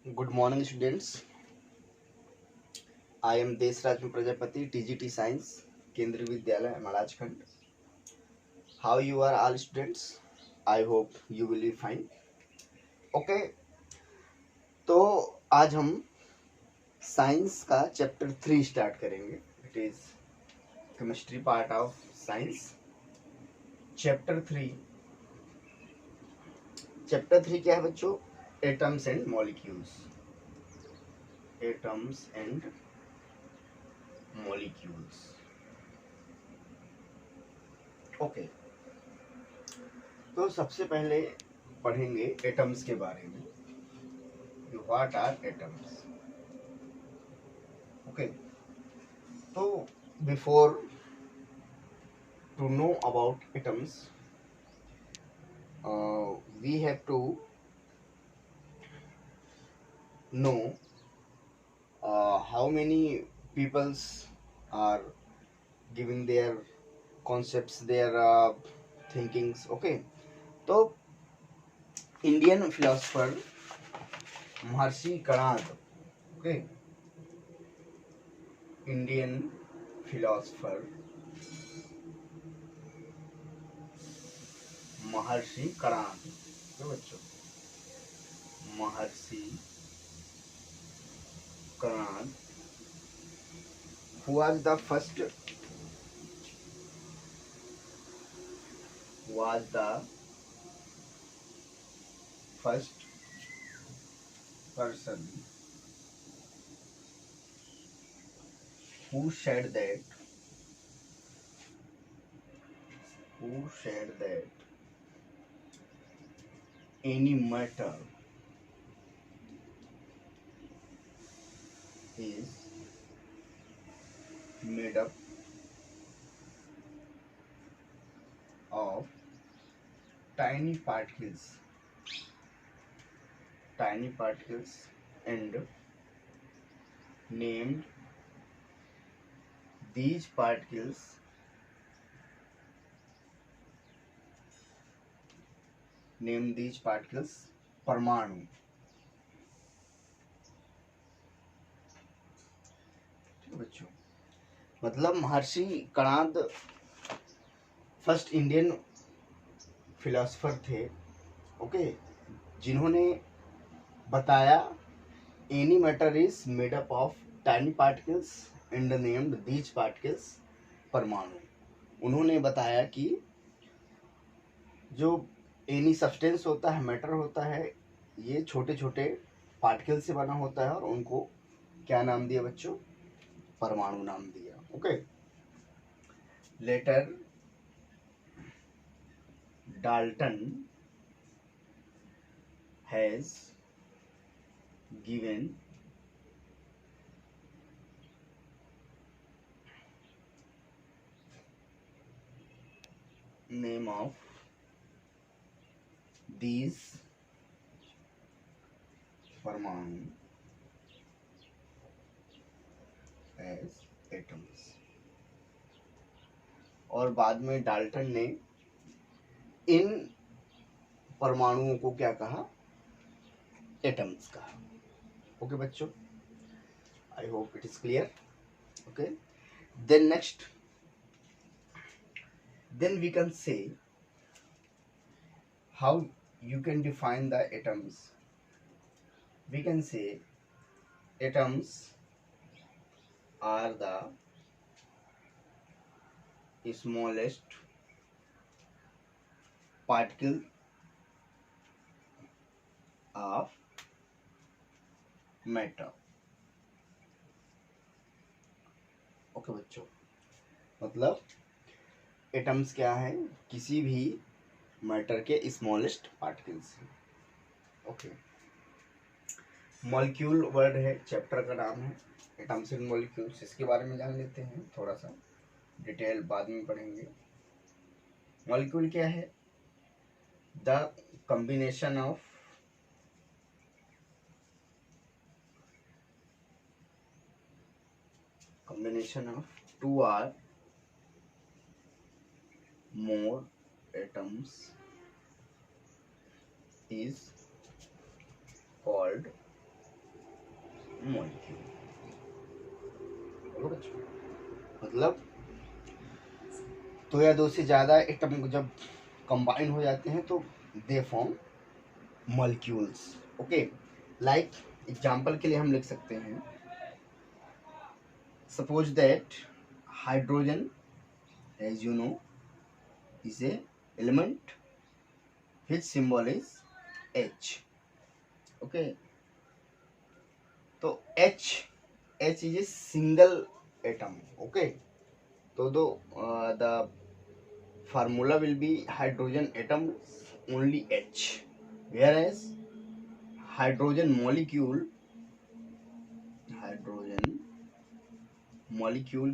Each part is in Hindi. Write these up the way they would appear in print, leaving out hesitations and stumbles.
Good morning, students. I am Desraj Prajapati, TGT Science, Kendriya Vidyalaya, Malajkhand. How you are all students? I hope you will be fine. Okay, तो आज हम साइंस का चैप्टर 3 स्टार्ट करेंगे. It is chemistry part of science. Chapter 3. Chapter 3 क्या है बच्चों? Atoms and molecules. Atoms and molecules. Okay, तो सबसे पहले पढ़ेंगे एटम्स के बारे में. What are atoms? ओके, तो before to know about atoms we have to know how many peoples are giving their concepts, their thinkings. Okay, तो इंडियन फिलोसफर महर्षि कणाद. ओके, इंडियन फिलोसफर महर्षि कणाद. बच्चों, महर्षि Kanada who was the first person who said that any matter is made up of tiny particles and named these particles परमाणु. बच्चों, मतलब महर्षि कणाद फर्स्ट इंडियन फिलोसफर थे. ओके, जिन्होंने बताया any matter is made up of tiny particles and named these particles परमाणु. उन्होंने बताया कि जो एनी सब्सटेंस होता है, मैटर होता है, ये छोटे छोटे पार्टिकल से बना होता है और उनको क्या नाम दिया बच्चों? परमाणु नाम दिया. Okay, later Dalton has given name of these परमाणु as atoms. और बाद में डाल्टन ने इन परमाणुओं को क्या कहा? एटम्स कहा. ओके बच्चों, I hope it is clear. Okay, then next, then we can say how you can define the atoms. We can say atoms are the smallest particle of matter. Okay बच्चों, मतलब एटम्स क्या है? किसी भी मैटर के smallest particles. Okay, molecule word है, चैप्टर का नाम है एटम्स एंड मॉलिक्यूल्स. इसके बारे में जान लेते हैं, थोड़ा सा डिटेल बाद में पढ़ेंगे. मॉलिक्यूल क्या है? The combination of two or more atoms is called molecule. मतलब दो या दो से ज़्यादा एटम जब कंबाइन हो जाते हैं तो they form molecules. Okay, like example के लिए हम लिख सकते हैं, suppose that hydrogen as you know is a element which symbol is H. Okay, तो H is a single atom. Okay, तो the formula will be hydrogen atom only H, whereas hydrogen molecule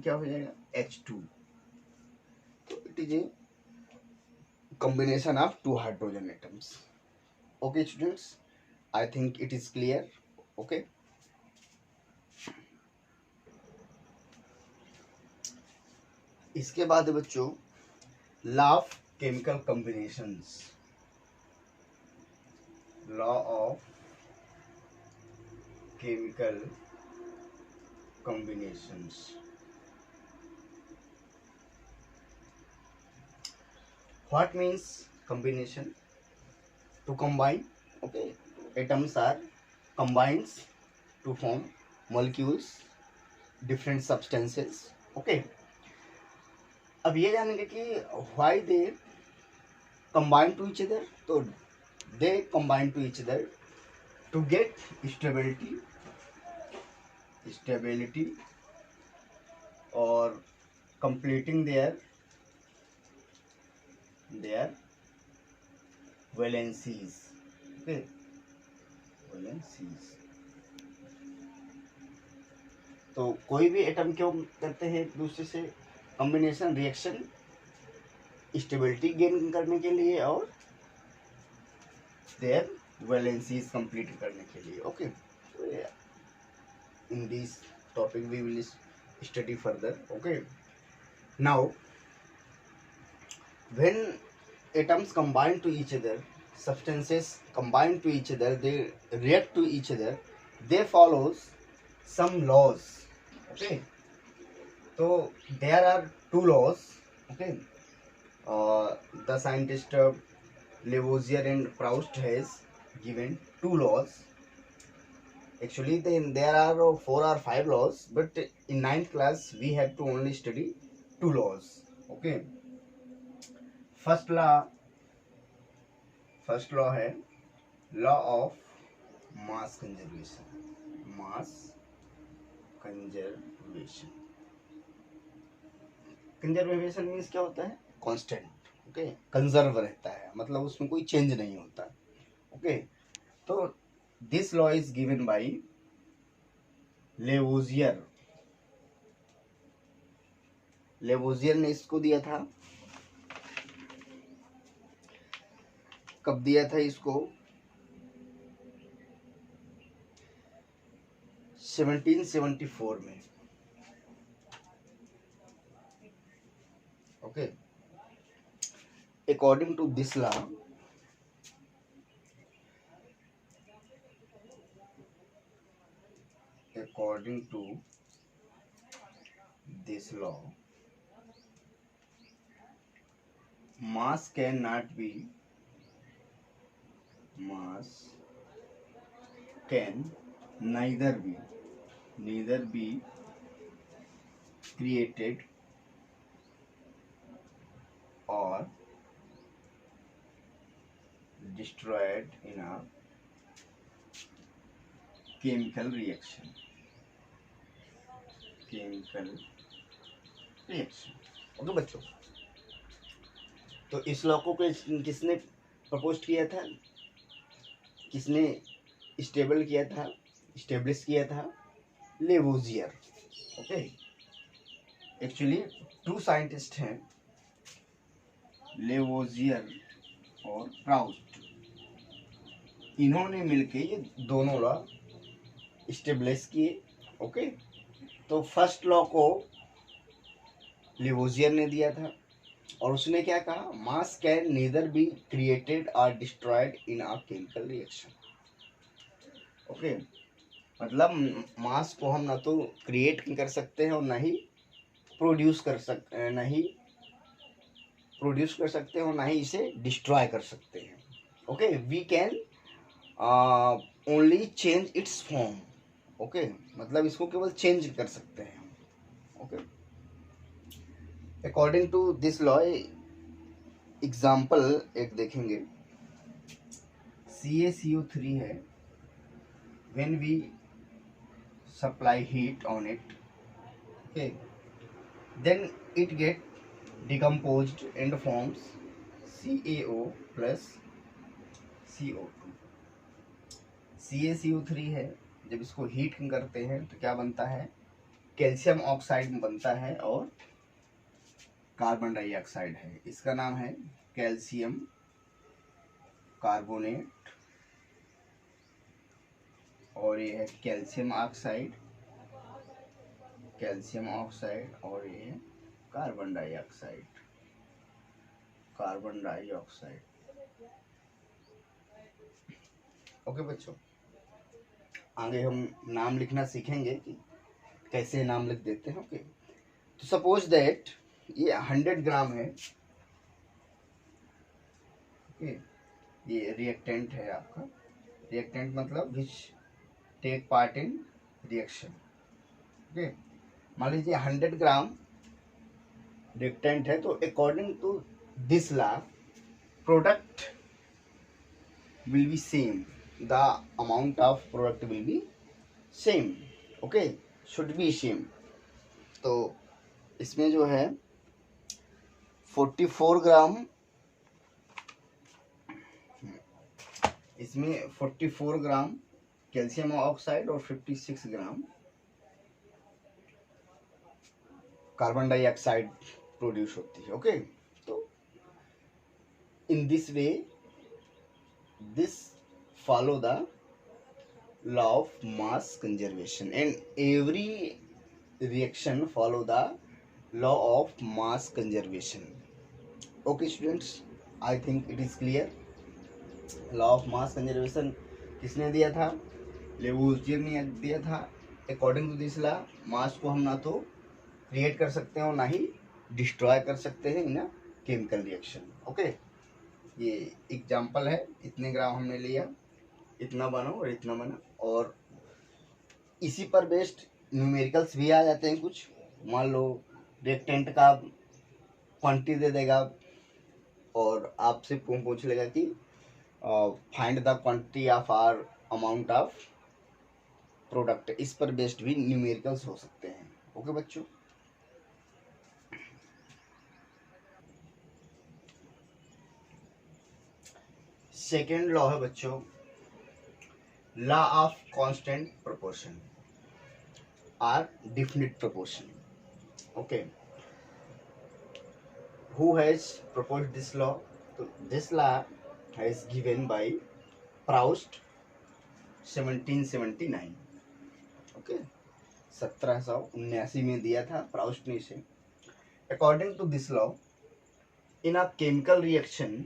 क्या हो जाएगा H2. तो it is a combination of two hydrogen atoms. Okay students, I think it is clear. Okay, इसके बाद बच्चों law of chemical combinations, law of chemical combinations. What means combination? To combine. Okay, atoms are combines to form molecules, different substances. Okay, अब ये जानेंगे कि why they combine to each other. तो they combine to each other to get stability or completing their valencies. Okay, valencies. तो कोई भी एटम क्यों करते हैं एक दूसरे से कॉम्बिनेशन रिएक्शन, स्टेबिलिटी गेन करने के लिए और देयर वैलेंसीज कंप्लीट करने के लिए. Okay, in this topic we will study further. Okay, now when atoms combine to each other, substances combine to each other, they react to each other, they follows some laws. Okay, so there are two laws. Okay, the scientist Lavoisier and Proust has given two laws. Actually then there are 4 or 5 laws, but in 9th class we have to only study two laws. Okay, first law है law of mass conservation. Conservation means क्या होता है? कांस्टेंट. ओके, कंजर्व रहता है, मतलब उसमें कोई चेंज नहीं होता. ओके, तो this law is given by Lavoisier. Lavoisier ने इसको दिया था. कब दिया था इसको? 1774 में. Okay, according to this law, mass can neither be created or destroyed in a chemical reaction. Okay बच्चों, तो इस लॉ को किसने प्रपोज किया था, किसने स्टेब्लिश किया था? Lavoisier. Okay, actually two scientist हैं, लेवोजियर और प्राउस्ट. इन्होंने मिलके ये दोनों लॉ स्टेब्लिश किए. ओके, तो फर्स्ट लॉ को लेवोजियर ने दिया था और उसने क्या कहा? Mass can neither be created और destroyed in a chemical reaction. Okay, मतलब मास को हम ना तो क्रिएट कर सकते हैं और ना ही प्रोड्यूस कर सकते हैं और ना ही इसे डिस्ट्रॉय कर सकते हैं। Okay, we can only change its form. Okay, मतलब इसको केवल चेंज कर सकते हैं हम। Okay, according to this law example एक देखेंगे। CaCO3 है, when we supply heat on it, okay, then it get decomposed and forms CaO plus CO2। CaCO3 है, जब इसको हीट करते हैं तो क्या बनता है, कैल्शियम ऑक्साइड बनता है और कार्बन डाइऑक्साइड है। इसका नाम है कैल्शियम कार्बोनेट और ये है कैल्शियम ऑक्साइड और ये है कार्बन डाइऑक्साइड। ओके बच्चों, आगे हम नाम लिखना सीखेंगे कि कैसे नाम लिख देते हैं। ओके, तो सपोज दैट ये 100 ग्राम है। ओके, ये रिएक्टेंट है आपका। रिएक्टेंट मतलब which take part in reaction. Okay, मान लीजिए 100 ग्राम रिएक्टेंट है, तो according to this law product will be same, the amount of product will be same. Okay, should be same. तो इसमें जो है 44 ग्राम, इसमें 44 ग्राम कैल्शियम ऑक्साइड और 56 ग्राम कार्बन डाइऑक्साइड प्रोड्यूस होती है। ओके, तो in this way this follow the law of mass conservation and every reaction follow the law of mass conservation. Okay students, I think it is clear. Law of mass conservation किसने दिया था, लेवोइज़ियर ने दिया था। According to this law mass को हम ना तो क्रिएट कर सकते हैं और ना ही डिस्ट्रॉय कर सकते हैं इन केमिकल रिएक्शन। ओके, ये एग्जांपल है, इतने ग्राम हमने लिया, इतना बना और इतना बना, और इसी पर बेस्ड न्यूमेरिकल्स भी आ जाते हैं कुछ। मान लो रिएक्टेंट का क्वांटिटी दे देगा और आपसे पूछ लेगा कि find the quantity of or amount of product. इस पर बेस्ड भी न्यूमेरिकल्स हो सकते हैं। ओके बच्चों, सेकेंड लॉ है बच्चों लॉ ऑफ कांस्टेंट प्रोपोर्शन और definite proportion. Okay, who has proposed this law? तो this law has given by Proust 1779। Okay, 1779 में दिया था प्राउस्ट ने इसे। According to this law in a chemical reaction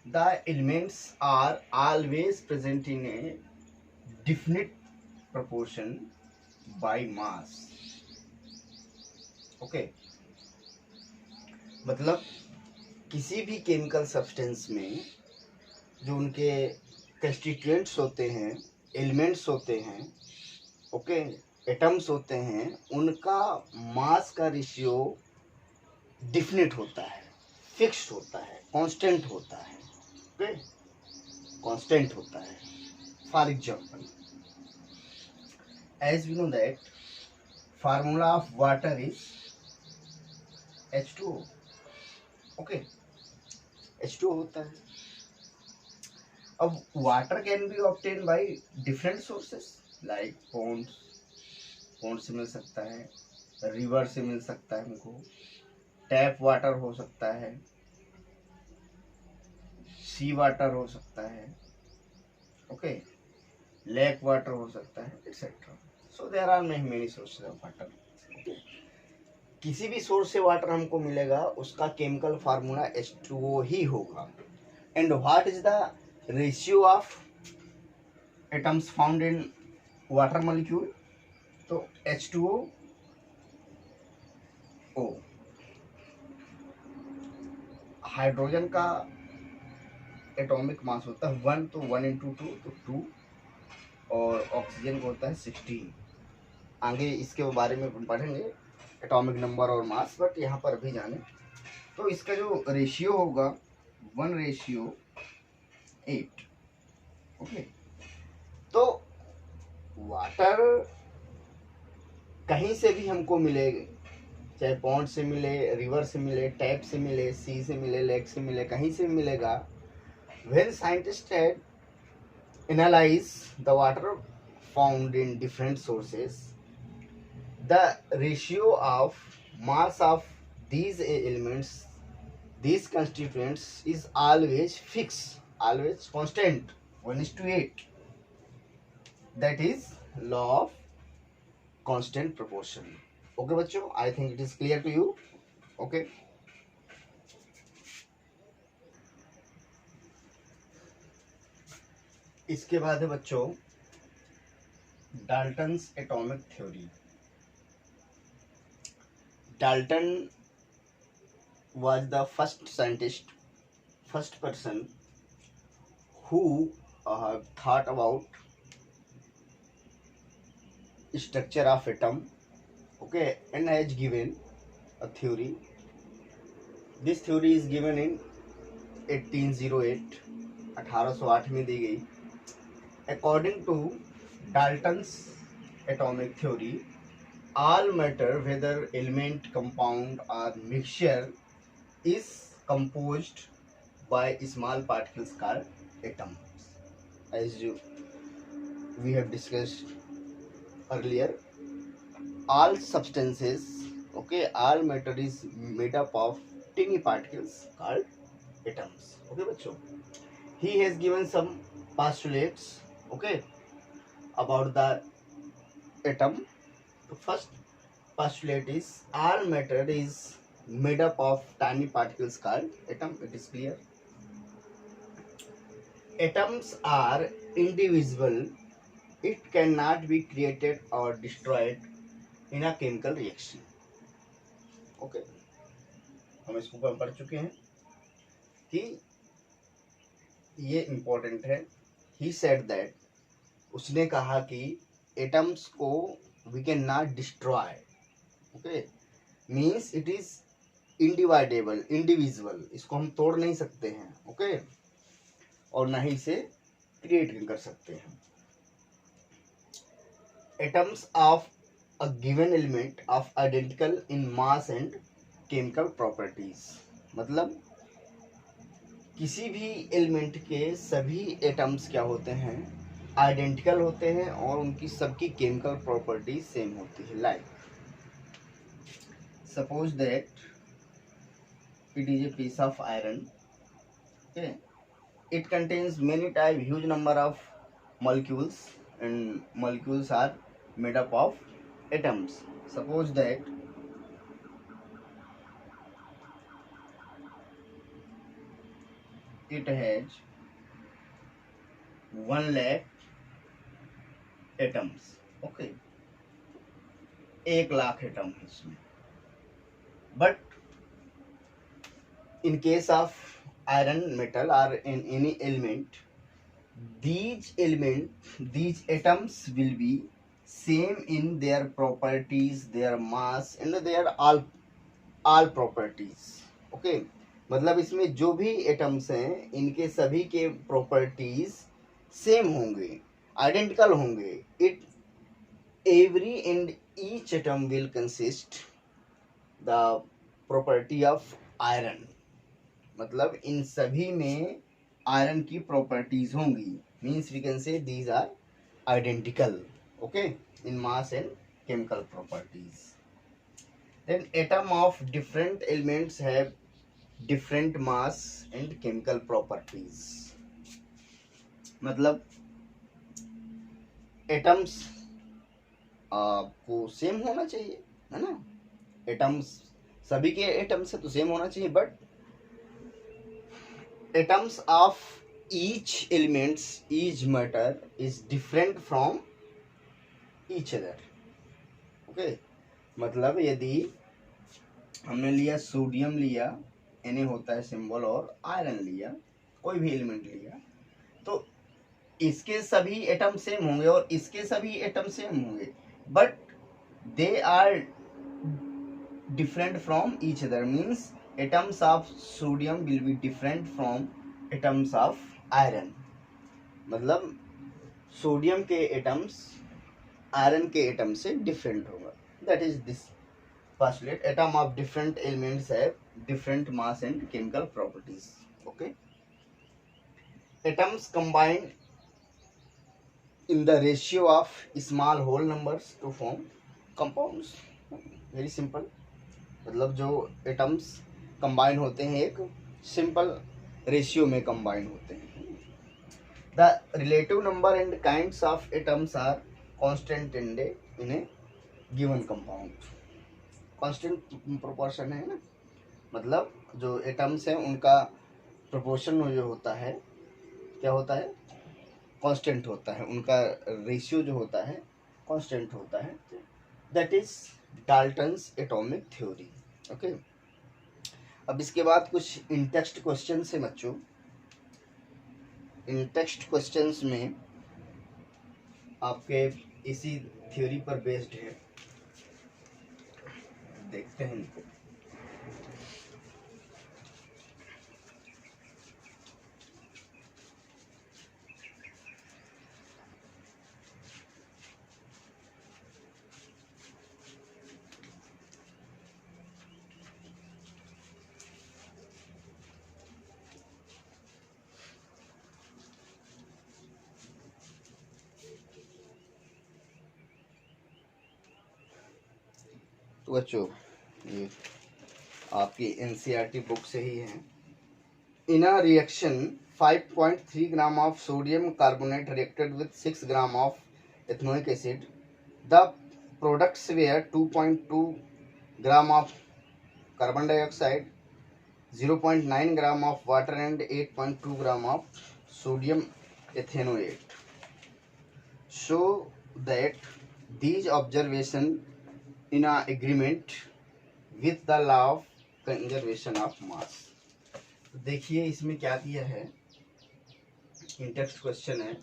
the elements are always present in a definite proportion by mass। Okay, मतलब किसी भी केमिकल सब्सटेंस में जो उनके कंस्टिट्यूएंट्स होते हैं, एलिमेंट्स होते हैं, ओके, एटम्स होते हैं, उनका मास का रेशियो डिफिनिट होता है, फिक्स्ड होता है, कांस्टेंट होता है। ओके, कांस्टेंट होता है। For example, as we know that formula of water is H2O। Okay, H2O होता है। अब water can be obtain by different sources like pond से मिल सकता है, रिवर से मिल सकता है, हमको टैप वाटर हो सकता है, सी वाटर हो सकता है, ओके, लेक वाटर हो सकता है, etcetera. So there are many sources of water. किसी भी सोर्स से वाटर हमको मिलेगा, उसका केमिकल फार्मूला H2O ही होगा। And what is the ratio of atoms found in water molecule, तो H2O, हाइड्रोजन का एटॉमिक मास होता है 1, तो 1 इंटू 2 तो 2, और ऑक्सीजन का होता है 16। आगे इसके बारे में हम पढ़ेंगे एटॉमिक नंबर और मास, बट यहाँ पर अभी जाने तो इसका जो रेशियो होगा 1:8। ओके, तो वाटर कहीं से भी हमको मिले, चाहे पॉन्ड से मिले, रिवर से मिले, टैप से मिले, सी से मिले, लेक से मिले, कहीं से भी मिलेगा। When scientists had analyzed the water found in different sources, the ratio of mass of these elements, these constituents, is always fixed, always constant, 1:8. That is law of constant proportion. Okay बच्चों, I think it is clear to you. Okay. इसके बाद है बच्चों Dalton's atomic theory. Dalton was the first scientist, first person who thought about structure of atom, okay, and has given a theory. This theory is given in 1808, 1808 में दी गई। According to Dalton's atomic theory, all matter, whether element, compound or mixture, is composed by small particles called atoms. As we have discussed earlier, all substances, okay, all matter is made up of tiny particles called atoms. Okay बच्चों, he has given some postulates, okay, about the atom. The first postulate is all matter is made up of tiny particles called atom. It is clear. Atoms are indivisible. It cannot be created or destroyed in a chemical reaction. Okay, हम इसको पढ़ चुके हैं कि ये important है। He said that, उसने कहा कि atoms को we cannot destroy. Okay, means it is indivisible, indivisible, इसको हम तोड़ नहीं सकते हैं। ओके, और ना ही इसे क्रिएट कर सकते हैं। Atoms of a given element of identical in mass and chemical properties, मतलब किसी भी एलिमेंट के सभी एटम्स क्या होते हैं, आइडेंटिकल होते हैं और उनकी सबकी केमिकल प्रॉपर्टीज सेम होती है। Like suppose that it is a piece of iron, okay, it contains many type, huge number of molecules, and molecules are made up of atoms. Suppose that it has 1 lakh atoms, okay, 1 lakh atom है इसमें। But in case of iron metal or in any element, these atoms will be same in their properties, their mass and their all properties. Okay, मतलब इसमें जो भी एटम्स हैं इनके सभी के प्रॉपर्टीज सेम होंगे, आइडेंटिकल होंगे। It every and each atom will consist the property of iron, मतलब इन सभी में आयरन की प्रॉपर्टीज होंगी। Means we can say these are identical, okay, in mass and chemical properties. Then atom of different elements have different mass and chemical properties, मतलब एटम्स आपको सेम होना चाहिए, है ना, एटम्स सभी के एटम से तो सेम होना चाहिए, but atoms of each elements, each matter is different from each other. Okay, मतलब यदि हमने लिया सोडियम लिया, Na होता है सिंबल, और आयरन लिया, कोई भी एलिमेंट लिया, तो इसके सभी एटम सेम होंगे और इसके सभी एटम सेम होंगे, but they are different from each other, means atoms of sodium will be different from atoms of iron. मतलब सोडियम के एटम्स आयरन के एटम से डिफरेंट होगा। That is this postulate. Atom of different elements have different mass and chemical properties. Okay, atoms combine in the ratio of small whole numbers to form compounds. Very simple. मतलब जो एटम्स कंबाइन होते हैं एक सिंपल रेशियो में कंबाइन होते हैं। The relative number and kinds of atoms are constant in a given compound. Constant proportion है ना, मतलब जो एटम्स हैं उनका प्रोपोर्शन जो होता है, क्या होता है, कांस्टेंट होता है, उनका रेशियो जो होता है कांस्टेंट होता है। That is Dalton's atomic theory. Okay, अब इसके बाद कुछ इन टेक्स्ट क्वेश्चन है बच्चों। इन टेक्स्ट क्वेश्चंस में आपके इसी थ्योरी पर बेस्ड है, देखते हैं इनको। तो बच्चों ये आपकी एनसीईआरटी बुक से ही है। In a reaction 5.3 gram of sodium carbonate reacted with 6 gram of ethanoic acid, the products were 2.2 gram of carbon dioxide, 0.9 gram of water and 8.2 gram of sodium ethanoate. Show that these observation in a agreement with the law of conservation of mass। देखिए इसमें क्या दिया है, इन टेक्स्ट क्वेश्चन है,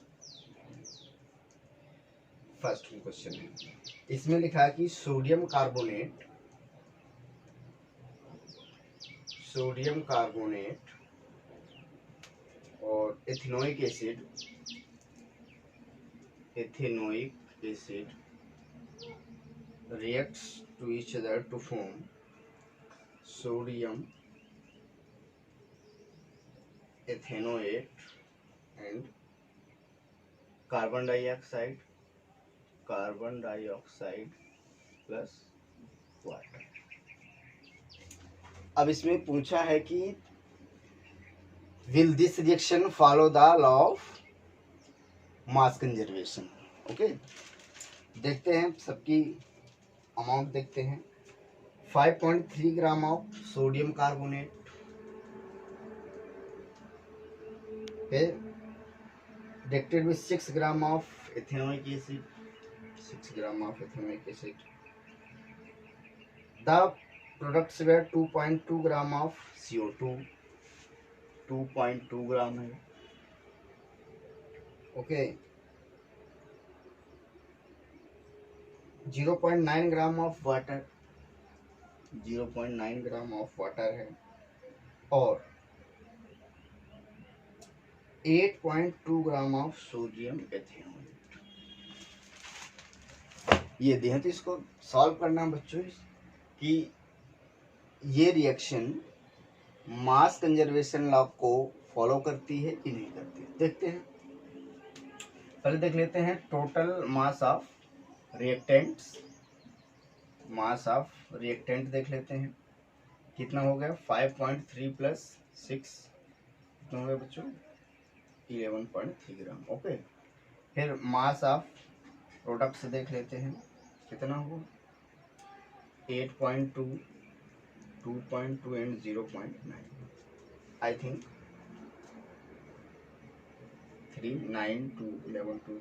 फर्स्ट क्वेश्चन है, इसमें लिखा है कि सोडियम कार्बोनेट और ethanoic acid reacts to each other to form sodium ethanoate and carbon dioxide plus water। अब इसमें पूछा है कि will this reaction follow the law of mass conservation। Okay, देखते हैं सबकी अमाउंट देखते हैं। 5.3 gram of sodium carbonate, reacted with 6 gram of ethanoic acid, 6 gram of ethanoic acid, the products were 2.2 gram of CO2, 2.2 gram है। Okay, 0.9 gram of water, 0.9 gram of water है, और 8.2 ग्राम ऑफ सोडियम एथेनोएट। ये दें तो इसको सॉल्व करना बच्चों कि ये रिएक्शन मास कंजर्वेशन लॉ को फॉलो करती है कि नहीं करती। देखते हैं, पहले देख लेते हैं total mass of reactants. Mass of reactant देख लेते हैं कितना हो गया, 5.3 प्लस 6 कितना हो गया बच्चों, 11.3 ग्राम। ओके, फिर मास ऑफ प्रोडक्ट्स देख लेते हैं कितना होगा, 8.2, 2.2 एंड 0.9, आई थिंक 3, 9, 2, 11, 2,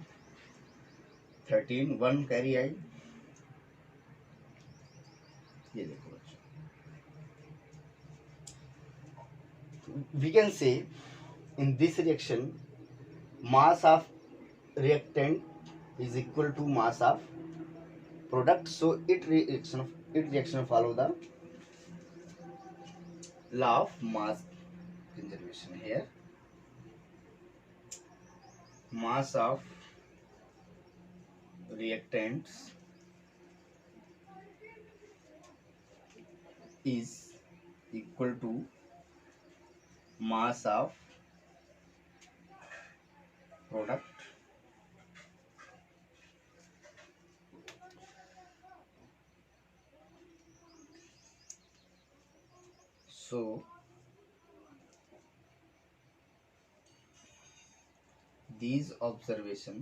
13 1 कैरी आई। ये देखो बच्चों, we can say in this reaction mass of reactant is equal to mass of product, so it reaction follow the law of mass conservation. Here mass of reactants is equal to mass of product, so these observation,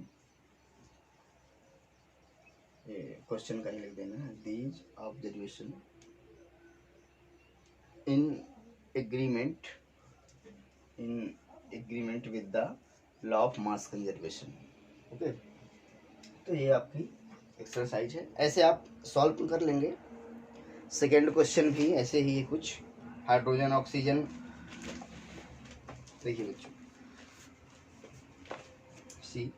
question का ही लिख देना, these observation in agreement with the law of mass conservation. Okay, तो ये आपकी एक्सरसाइज है, ऐसे आप सॉल्व कर लेंगे। सेकेंड क्वेश्चन भी ऐसे ही है कुछ, हाइड्रोजन ऑक्सीजन। देखिए बच्चों, see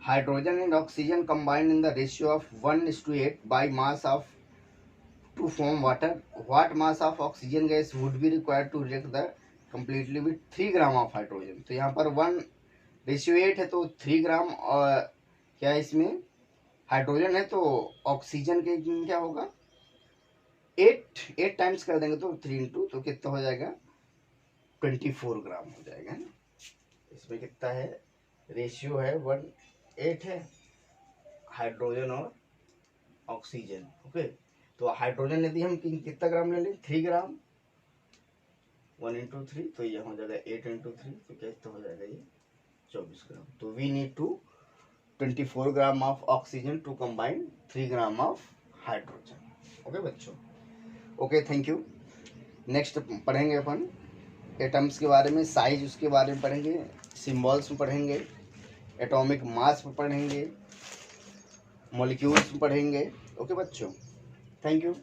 hydrogen and oxygen combined in the ratio of 1:8 by mass of to form water, what mass of oxygen gas would be required to react the completely with 3 gram of hydrogen. तो यहाँ पर 1:8 है तो 3 ग्राम, और क्या इसमें हाइड्रोजन है तो ऑक्सीजन के क्या होगा 8 टाइम्स कर देंगे तो 3 इंटू, तो कितना हो जाएगा 24 ग्राम हो जाएगा। इसमें कितना है, रेशियो है 1:8 है, हाइड्रोजन और ऑक्सीजन। ओके, तो हाइड्रोजन यदि हम कितना ग्राम ले लें 3 ग्राम, 1 इंटू 3, तो ये हो जाएगा 8 इंटू 3, तो कितना हो जाएगा ये 24 ग्राम। तो we need to 24 gram of oxygen to combine 3 gram of hydrogen. Okay बच्चों, ओके थैंक यू। नेक्स्ट पढ़ेंगे अपन एटम्स के बारे में, साइज उसके बारे में पढ़ेंगे, सिम्बॉल्स में पढ़ेंगे, एटॉमिक मास में पढ़ेंगे, मॉलिक्यूल्स में पढ़ेंगे। ओके बच्चों, थैंक यू।